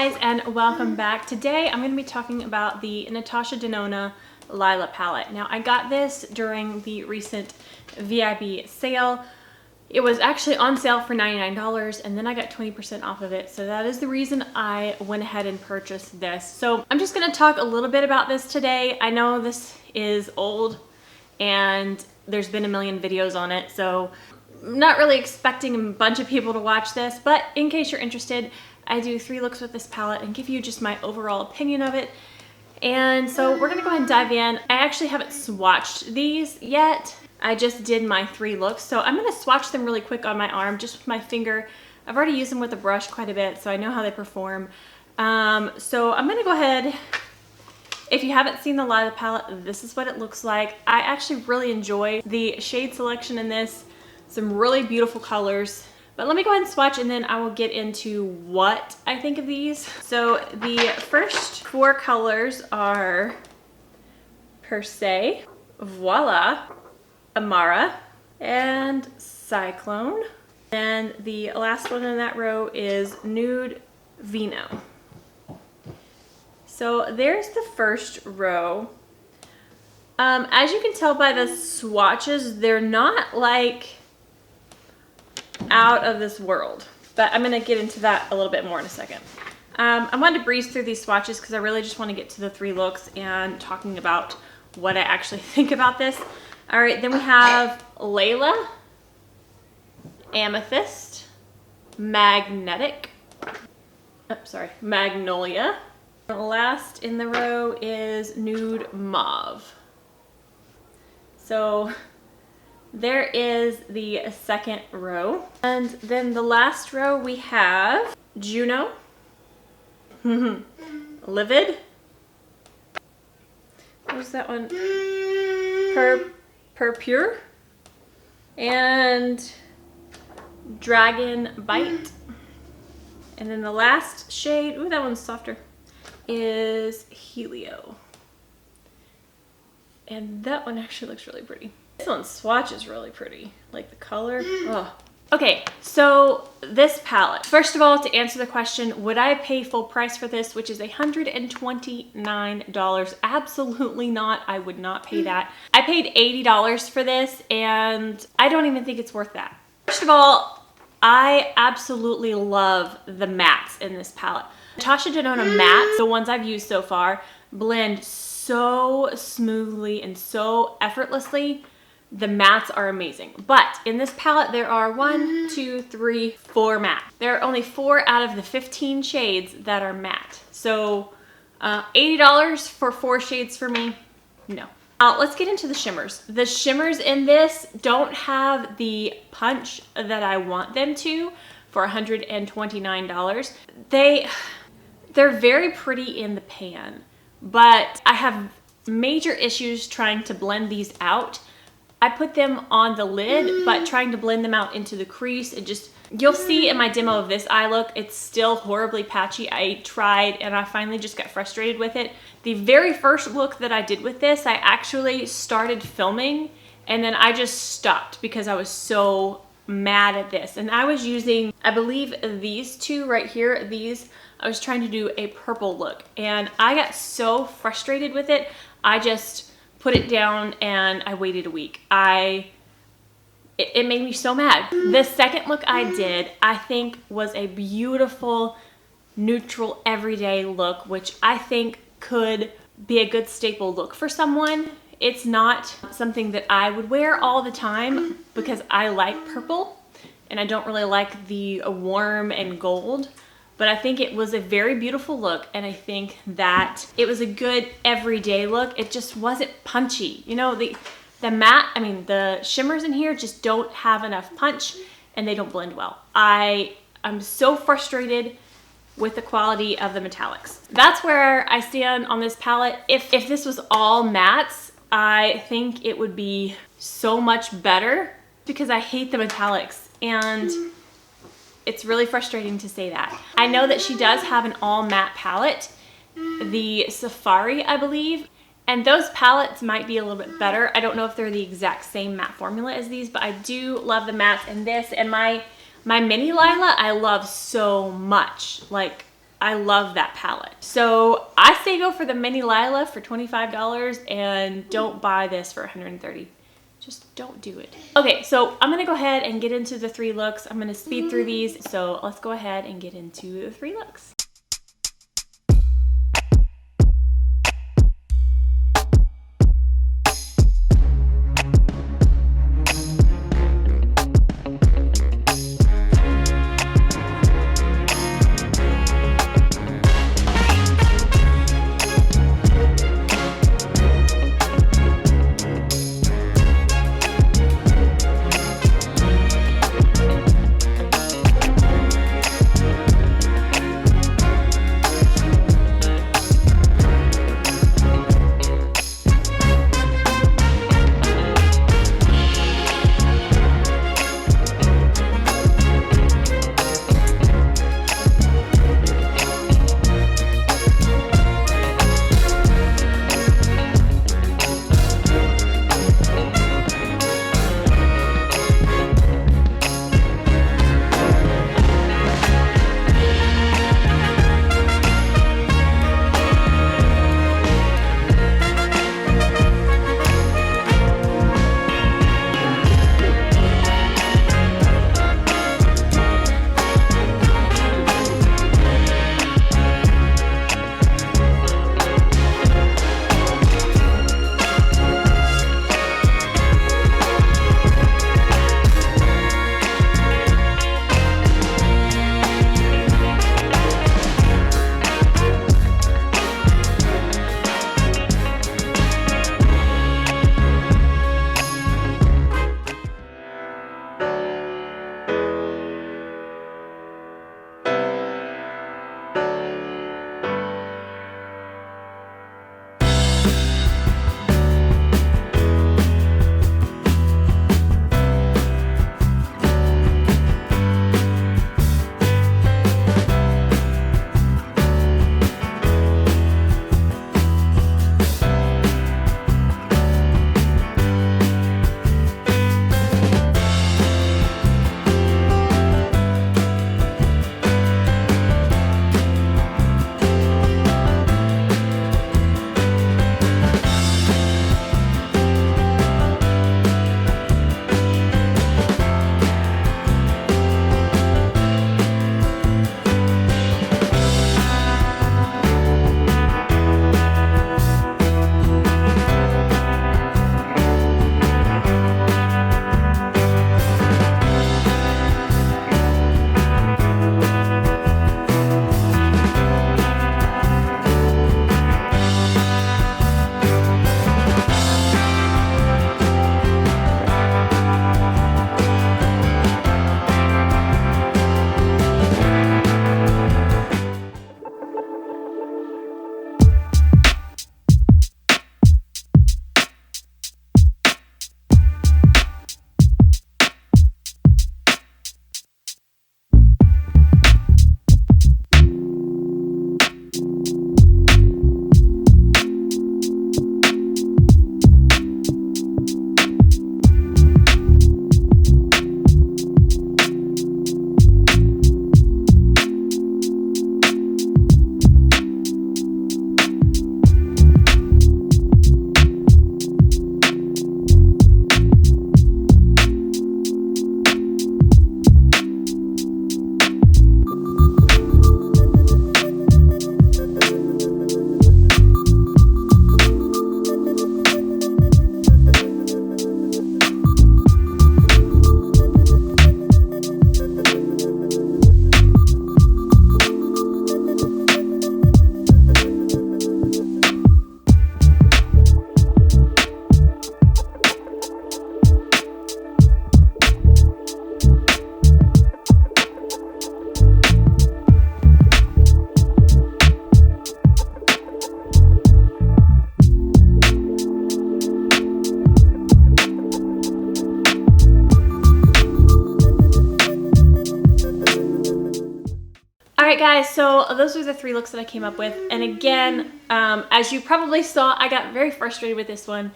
guys, and welcome back. Today I'm going to be talking about the Natasha Denona Lila Palette. Now I got this during the recent VIB sale. It was actually on sale for $99 and then I got 20% off of it. So that is the reason I went ahead and purchased this. So I'm just going to talk a little bit about this today. I know this is old and there's been a million videos on it, so I'm not really expecting a bunch of people to watch this, but in case you're interested, I do 3 looks with this palette and give you just my overall opinion of it. And so we're gonna go ahead and dive in. I actually haven't swatched these yet. I just did my 3 looks. So I'm gonna swatch them really quick on my arm, just with my finger. I've already used them with a brush quite a bit, so I know how they perform. So I'm gonna go ahead. If you haven't seen the Lila palette, this is what it looks like. I actually really enjoy the shade selection in this. Some really beautiful colors. But let me go ahead and swatch and then I will get into what I think of these. So the first 4 colors are Per Se, Voila, Amara, and Cyclone. And the last one in that row is Nude Vino. So there's the first row. As you can tell by the swatches, they're not like out of this world, but I'm going to get into that a little bit more in a second. I wanted to breeze through these swatches because I really just want to get to the 3 looks and talking about what I actually think about this. All right, then we have Layla, Amethyst, Magnetic, Magnolia. The last in the row is Nude Mauve. So there is the second row. And then the last row we have Juno, Livid, what's that one? Pure, and Dragon Bite. And then the last shade, ooh, that one's softer, is Helio. And that one actually looks really pretty. This one swatch is really pretty, like the color. Oh. Okay, so this palette. First of all, to answer the question, would I pay full price for this, which is $129? Absolutely not. I would not pay that. I paid $80 for this, and I don't even think it's worth that. First of all, I absolutely love the mattes in this palette. Natasha Denona mattes, the ones I've used so far, blend so smoothly and so effortlessly. The mattes are amazing. But in this palette, there are 4 matte. There are only 4 out of the 15 shades that are matte. So $80 for 4 shades for me, no. Now let's get into the shimmers. The shimmers in this don't have the punch that I want them to for $129. They're very pretty in the pan, but I have major issues trying to blend these out. I put them on the lid, but trying to blend them out into the crease, it just, you'll see in my demo of this eye look, it's still horribly patchy. I tried and I finally just got frustrated with it. The very first look that I did with this, I actually started filming and then I just stopped because I was so mad at this. And I was using, I believe these 2 right here, these, I was trying to do a purple look and I got so frustrated with it, I just put it down and I waited a week. It made me so mad. The second look I did, I think was a beautiful, neutral, everyday look, which I think could be a good staple look for someone. It's not something that I would wear all the time because I like purple and I don't really like the warm and gold. But I think it was a very beautiful look and I think that it was a good everyday look. It just wasn't punchy. You know, the shimmers in here just don't have enough punch and they don't blend well. I'm so frustrated with the quality of the metallics. That's where I stand on this palette. If this was all mattes, I think it would be so much better because I hate the metallics and it's really frustrating to say that. I know that she does have an all matte palette, the Safari, I believe, and those palettes might be a little bit better. I don't know if they're the exact same matte formula as these, but I do love the mattes in this. And my mini Lila, I love so much. Like, I love that palette. So I say go for the Mini Lila for $25 and don't buy this for $130. Just don't do it. Okay, so I'm gonna go ahead and get into the 3 looks. I'm gonna speed through these. So let's go ahead and get into the 3 looks. Alright guys, so those are the 3 looks that I came up with. And again, as you probably saw, I got very frustrated with this one.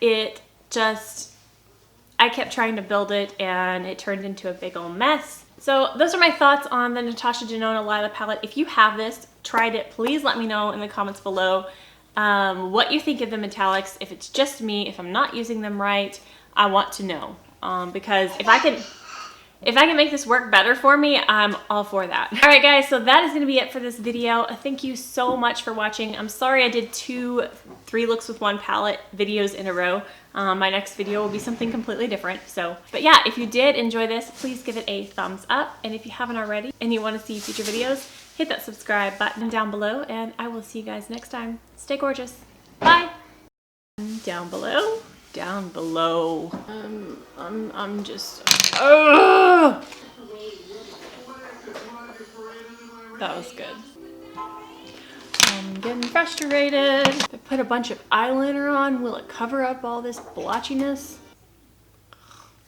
I kept trying to build it and it turned into a big old mess. So those are my thoughts on the Natasha Denona Lila palette. If you have this, tried it, please let me know in the comments below what you think of the metallics. If it's just me, if I'm not using them right, I want to know. Because if I can make this work better for me, I'm all for that. All right, guys, so that is gonna be it for this video. Thank you so much for watching. I'm sorry I did 2 3 looks with one palette videos in a row. My next video will be something completely different. But yeah, if you did enjoy this, please give it a thumbs up. And if you haven't already and you wanna see future videos, hit that subscribe button down below, and I will see you guys next time. Stay gorgeous. Bye. Down below. Down below. I'm just. Oh! That was good. I'm getting frustrated. If I put a bunch of eyeliner on, will it cover up all this blotchiness?